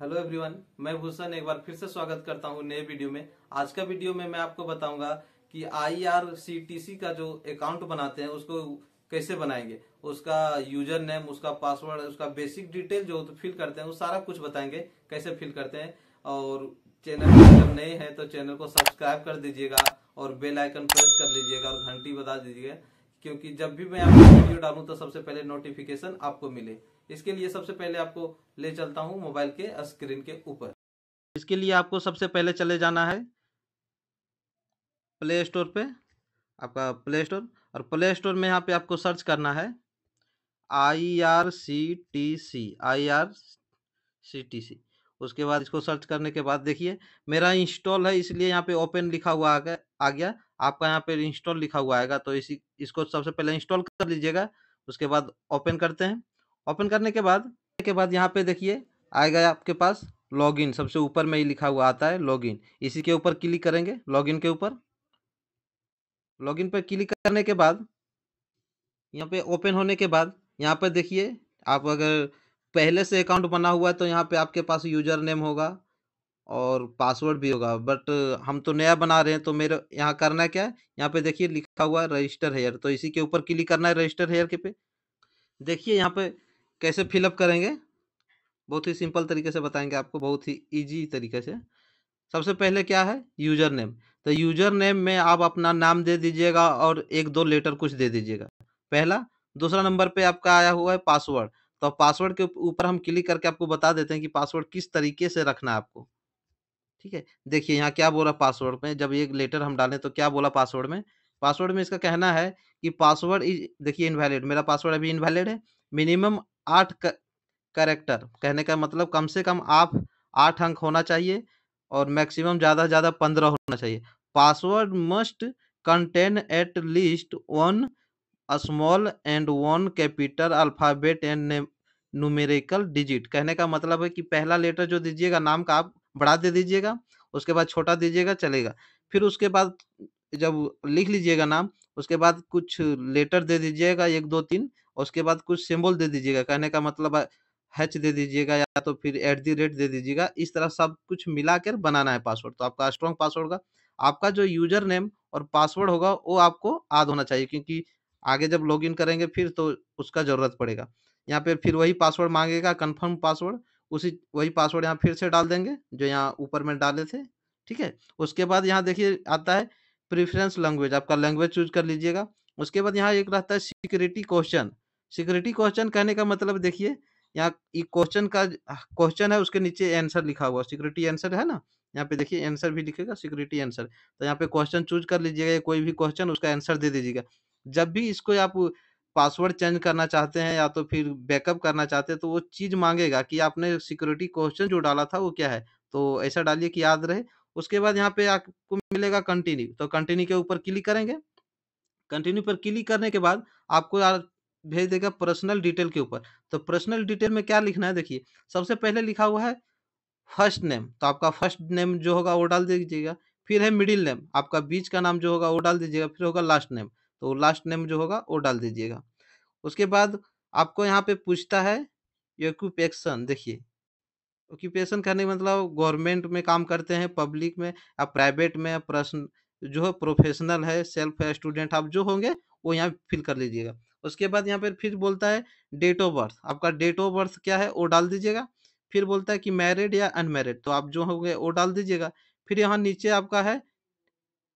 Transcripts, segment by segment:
Hello everyone, मैं भूषण एक बार फिर से स्वागत करता हूँ नए वीडियो में। आज का वीडियो में मैं आपको बताऊंगा कि IRCTC का जो अकाउंट बनाते हैं उसको कैसे बनाएंगे, उसका यूजर नेम, उसका पासवर्ड, उसका बेसिक डिटेल जो फिल करते हैं वो सारा कुछ बताएंगे कैसे फिल करते हैं। और चैनल पर अगर नए हैं तो चैनल को सब्सक्राइब कर दीजिएगा और बेल आइकन प्रेस कर लीजिएगा और घंटी बजा दीजिएगा, क्योंकि जब भी मैं आपको वीडियो डालूं तो सबसे पहले नोटिफिकेशन आपको मिले। इसके लिए सबसे पहले आपको ले चलता हूं मोबाइल के स्क्रीन के ऊपर। इसके लिए आपको सबसे पहले चले जाना है प्ले स्टोर पे, आपका प्ले स्टोर। और प्ले स्टोर में यहाँ पे आपको सर्च करना है IRCTC। उसके बाद इसको सर्च करने के बाद देखिए मेरा इंस्टॉल है, इसलिए यहाँ पे ओपन लिखा हुआ आ गया। आपका यहाँ पे इंस्टॉल लिखा हुआ आएगा, तो इसको सबसे पहले इंस्टॉल कर लीजिएगा। उसके बाद ओपन करते हैं। ओपन करने के बाद यहाँ पे देखिए आएगा आपके पास लॉगिन, सबसे ऊपर में ही लिखा हुआ आता है लॉगिन। इसी के ऊपर क्लिक करेंगे, लॉगिन के ऊपर। लॉगिन पर क्लिक करने के बाद यहाँ पे ओपन होने के बाद यहाँ पे देखिए, आप अगर पहले से अकाउंट बना हुआ है तो यहाँ पे आपके पास यूजर नेम होगा और पासवर्ड भी होगा। बट हम तो नया बना रहे हैं, तो मेरे यहाँ करना क्या है, यहाँ पे देखिए लिखा हुआ है रजिस्टर हेयर, तो इसी के ऊपर क्लिक करना है, रजिस्टर हेयर के पे। देखिए यहाँ पे कैसे फिलअप करेंगे, बहुत ही सिंपल तरीके से बताएंगे आपको, बहुत ही इजी तरीके से। सबसे पहले क्या है, यूजर नेम। तो यूजर नेम में आप अपना नाम दे दीजिएगा और एक दो लेटर कुछ दे दीजिएगा, पहला। दूसरा नंबर पे आपका आया हुआ है पासवर्ड। तो पासवर्ड के ऊपर हम क्लिक करके आपको बता देते हैं कि पासवर्ड किस तरीके से रखना है आपको। ठीक है, देखिए यहाँ क्या बोला पासवर्ड में, जब एक लेटर हम डालें तो क्या बोला पासवर्ड में। पासवर्ड में इसका कहना है कि पासवर्ड इज, देखिए इनवैलिड, मेरा पासवर्ड अभी इनवैलिड है। मिनिमम 8 कैरेक्टर, कहने का मतलब कम से कम आप 8 अंक होना चाहिए और मैक्सिमम ज़्यादा से ज़्यादा 15 होना चाहिए। Password must contain at least one small and one capital alphabet and numerical digit. कहने का मतलब है कि पहला लेटर जो दीजिएगा नाम का आप बड़ा दे दीजिएगा, उसके बाद छोटा दीजिएगा चलेगा। फिर उसके बाद जब लिख लीजिएगा नाम, उसके बाद कुछ लेटर दे दीजिएगा 1 2 3, उसके बाद कुछ सिंबल दे दीजिएगा, कहने का मतलब हैच दे दीजिएगा या तो फिर @ दे दीजिएगा। इस तरह सब कुछ मिलाकर बनाना है पासवर्ड, तो आपका स्ट्रॉन्ग पासवर्ड होगा। आपका जो यूजर नेम और पासवर्ड होगा वो आपको याद होना चाहिए, क्योंकि आगे जब लॉगिन करेंगे फिर तो उसका ज़रूरत पड़ेगा। यहाँ पे फिर वही पासवर्ड मांगेगा, कंफर्म पासवर्ड, उसी वही पासवर्ड यहाँ फिर से डाल देंगे जो यहाँ ऊपर में डाले थे। ठीक है, उसके बाद यहाँ देखिए आता है प्रेफरेंस लैंग्वेज, आपका लैंग्वेज चूज कर लीजिएगा। उसके बाद यहाँ एक रहता है सिक्योरिटी क्वेश्चन। सिक्योरिटी क्वेश्चन कहने का मतलब देखिए, यहाँ ये क्वेश्चन का क्वेश्चन है, उसके नीचे आंसर लिखा हुआ, सिक्योरिटी आंसर है ना, यहाँ पे देखिए आंसर भी लिखेगा सिक्योरिटी आंसर। तो यहाँ पे क्वेश्चन चूज कर लीजिएगा, कोई भी क्वेश्चन उसका आंसर दे दीजिएगा। जब भी इसको आप पासवर्ड चेंज करना चाहते हैं या तो फिर बैकअप करना चाहते हैं, तो वो चीज़ मांगेगा कि आपने सिक्योरिटी क्वेश्चन जो डाला था वो क्या है, तो ऐसा डालिए कि याद रहे। उसके बाद यहाँ पे आपको मिलेगा कंटिन्यू, तो कंटिन्यू के ऊपर क्लिक करेंगे। कंटिन्यू पर क्लिक करने के बाद आपको यार भेज देगा पर्सनल डिटेल के ऊपर। तो पर्सनल डिटेल में क्या लिखना है, देखिए सबसे पहले लिखा हुआ है फर्स्ट नेम, तो आपका फर्स्ट नेम जो होगा वो डाल दीजिएगा। फिर है मिडिल नेम, आपका बीच का नाम जो होगा वो डाल दीजिएगा। फिर होगा लास्ट नेम, तो लास्ट नेम जो होगा वो डाल दीजिएगा। उसके बाद आपको यहाँ पे पूछता है ऑक्यूपेशन। देखिए ऑक्यूपेशन करने का मतलब गवर्नमेंट में काम करते हैं, पब्लिक में या प्राइवेट में, या पर्सन जो है प्रोफेशनल है, सेल्फ है, स्टूडेंट, आप जो होंगे वो यहाँ फिल कर लीजिएगा। उसके बाद यहाँ पर फिर बोलता है डेट ऑफ बर्थ, आपका डेट ऑफ बर्थ क्या है वो डाल दीजिएगा। फिर बोलता है कि मैरिड या अनमैरिड, तो आप जो होंगे वो डाल दीजिएगा। फिर यहाँ नीचे आपका है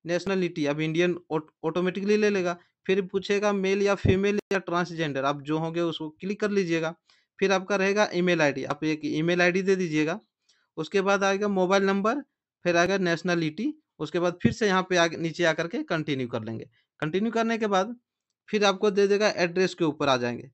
नेशनलिटी, अब इंडियन ऑटोमेटिकली ले लेगा। फिर पूछेगा मेल या फीमेल या ट्रांसजेंडर, आप जो होंगे उसको क्लिक कर लीजिएगा। फिर आपका रहेगा ईमेल आईडी, आप एक ईमेल आईडी दे दीजिएगा। उसके बाद आएगा मोबाइल नंबर, फिर आएगा नेशनलिटी। उसके बाद फिर से यहाँ पे आगे नीचे आकर के कंटिन्यू कर लेंगे। कंटिन्यू करने के बाद फिर आपको दे देगा एड्रेस के ऊपर आ जाएंगे,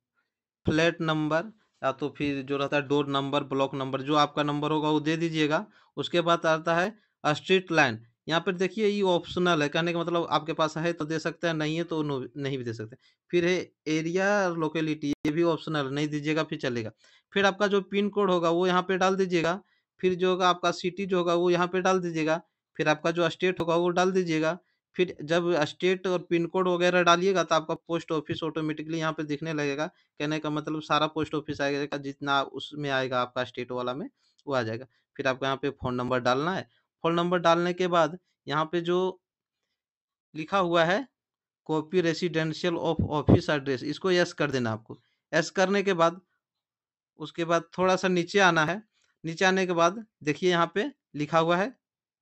फ्लैट नंबर या तो फिर जो रहता है डोर नंबर, ब्लॉक नंबर, जो आपका नंबर होगा वो दे दीजिएगा। उसके बाद आता है स्ट्रीट लाइन। यहाँ पर देखिए ये ऑप्शनल है, कहने का मतलब आपके पास है तो दे सकते हैं, नहीं है तो नहीं भी दे सकते। फिर है एरिया लोकेलिटी, ये भी ऑप्शनल, नहीं दीजिएगा फिर चलेगा। फिर आपका जो पिन कोड होगा वो यहाँ पे डाल दीजिएगा। फिर जो होगा आपका सिटी जो होगा वो यहाँ पे डाल दीजिएगा। फिर आपका जो स्टेट होगा वो डाल दीजिएगा। फिर जब स्टेट और पिन कोड वगैरह डालिएगा तो आपका पोस्ट ऑफिस ऑटोमेटिकली यहाँ पे दिखने लगेगा। कहने का मतलब सारा पोस्ट ऑफिस आएगा, जितना उसमें आएगा आपका स्टेट वाला में वो आ जाएगा। फिर आपको यहाँ पे फ़ोन नंबर डालना है। फ़ोन नंबर डालने के बाद यहाँ पे जो लिखा हुआ है copy residential of office address, इसको यस कर देना आपको। यस करने के बाद उसके बाद थोड़ा-सा नीचे आना है। नीचे आने के बाद देखिए यहाँ पे लिखा हुआ है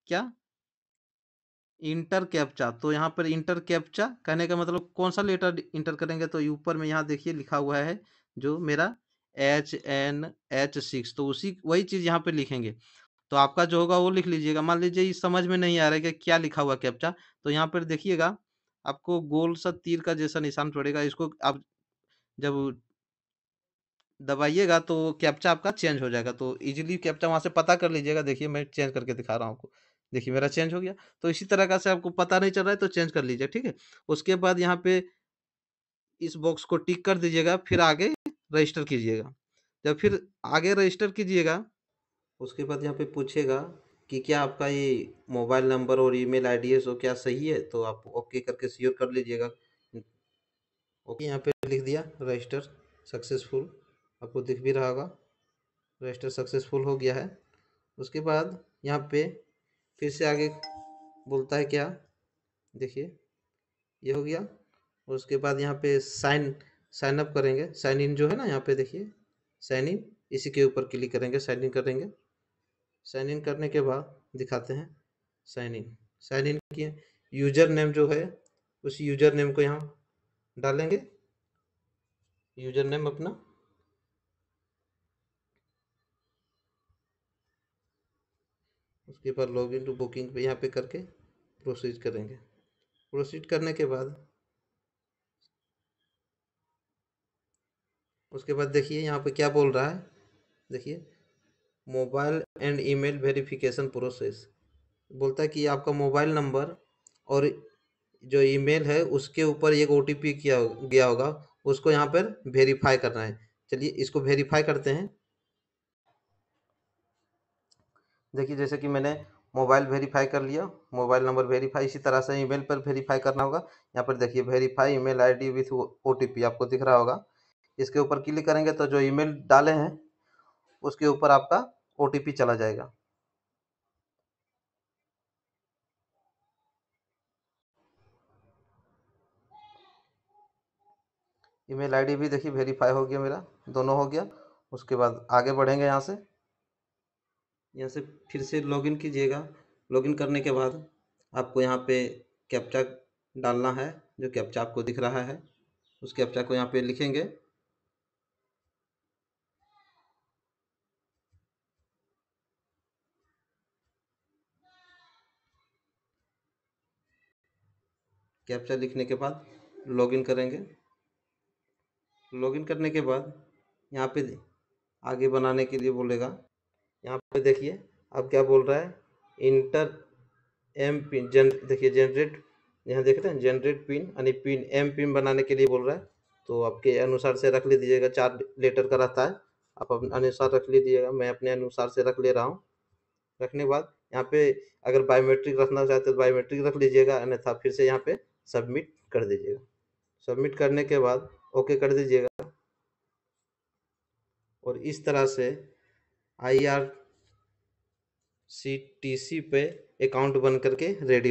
क्या? Inter captcha. तो यहाँ पर इंटर कैप्चा कहने का मतलब कौन सा लेटर इंटर करेंगे, तो ऊपर में यहाँ देखिए लिखा हुआ है जो मेरा HNH6, तो उसी वही चीज़ यहाँ पे लिखेंगे। तो आपका जो होगा वो लिख लीजिएगा। मान लीजिए इस समझ में नहीं आ रहा है कि क्या लिखा हुआ कैप्चा, तो यहाँ पर देखिएगा आपको गोल सा तीर का जैसा निशान पड़ेगा, इसको आप जब दबाइएगा तो कैप्चा आपका चेंज हो जाएगा। तो इजीली कैप्चा वहाँ से पता कर लीजिएगा। देखिए मैं चेंज करके दिखा रहा हूँ आपको। देखिए मेरा चेंज हो गया। तो इसी तरह का से आपको पता नहीं चल रहा है तो चेंज कर लीजिए, ठीक है? उसके बाद यहाँ पे इस बॉक्स को टिक कर दीजिएगा, फिर आगे रजिस्टर कीजिएगा। जब फिर आगे रजिस्टर कीजिएगा, उसके बाद यहाँ पे पूछेगा कि क्या आपका ये मोबाइल नंबर और ईमेल आईडी है सो क्या सही है, तो आप ओके करके श्योर कर लीजिएगा। ओके यहाँ पे लिख दिया रजिस्टर सक्सेसफुल, आपको दिख भी रहा होगा रजिस्टर सक्सेसफुल हो गया है। उसके बाद यहाँ पे फिर से आगे बोलता है क्या, देखिए ये हो गया। उसके बाद यहाँ पे साइन अप करेंगे, साइन इन जो है ना यहाँ पे देखिए साइन इन, इसी के ऊपर क्लिक करेंगे, साइन इन करेंगे। साइन इन करने के बाद दिखाते हैं साइन इन किए। यूजर नेम जो है उस यूजर नेम को यहाँ डालेंगे, यूजर नेम अपना। उसके बाद लॉगिन टू बुकिंग पे यहाँ पे करके प्रोसीड करेंगे। प्रोसीड करने के बाद उसके बाद देखिए यहाँ पे क्या बोल रहा है, देखिए mobile and email verification process. बोलता है कि आपका मोबाइल नंबर और जो ईमेल है उसके ऊपर एक ओटीपी किया गया होगा, उसको यहाँ पर वेरीफाई करना है। चलिए इसको वेरीफाई करते हैं। देखिए जैसे कि मैंने मोबाइल वेरीफाई कर लिया, मोबाइल नंबर वेरीफाई, इसी तरह से ईमेल पर वेरीफाई करना होगा। यहाँ पर देखिए verify email ID with OTP आपको दिख रहा होगा। इसके ऊपर क्लिक करेंगे तो जो ईमेल डाले हैं उसके ऊपर आपका ओटीपी चला जाएगा। ईमेल आईडी भी देखिए वेरीफाई हो गया मेरा, दोनों हो गया। उसके बाद आगे बढ़ेंगे यहाँ से फिर से लॉगिन कीजिएगा। लॉगिन करने के बाद आपको यहाँ पे कैप्चा डालना है, जो कैप्चा आपको दिख रहा है उस कैप्चा को यहाँ पे लिखेंगे। कैप्चा लिखने के बाद लॉगिन करेंगे। लॉगिन करने के बाद यहाँ पे आगे बनाने के लिए बोलेगा। यहाँ पे देखिए अब क्या बोल रहा है, इंटर एम पिन देखिए जनरेट, यहाँ देख रहे हैं जनरेट पिन यानी पिन एम पिन बनाने के लिए बोल रहा है। तो आपके अनुसार से रख लीजिएगा, 4 लेटर का रहता है, आप अपने अनुसार रख लीजिएगा। मैं अपने अनुसार से रख ले रहा हूँ। रखने के बाद यहाँ पे अगर बायोमेट्रिक रखना चाहते हो तो बायोमेट्रिक रख लीजिएगा, अन्यथा फिर से यहाँ पे सबमिट कर दीजिएगा। सबमिट करने के बाद ओके कर दीजिएगा। और इस तरह से IRCTC पे अकाउंट बन करके रेडी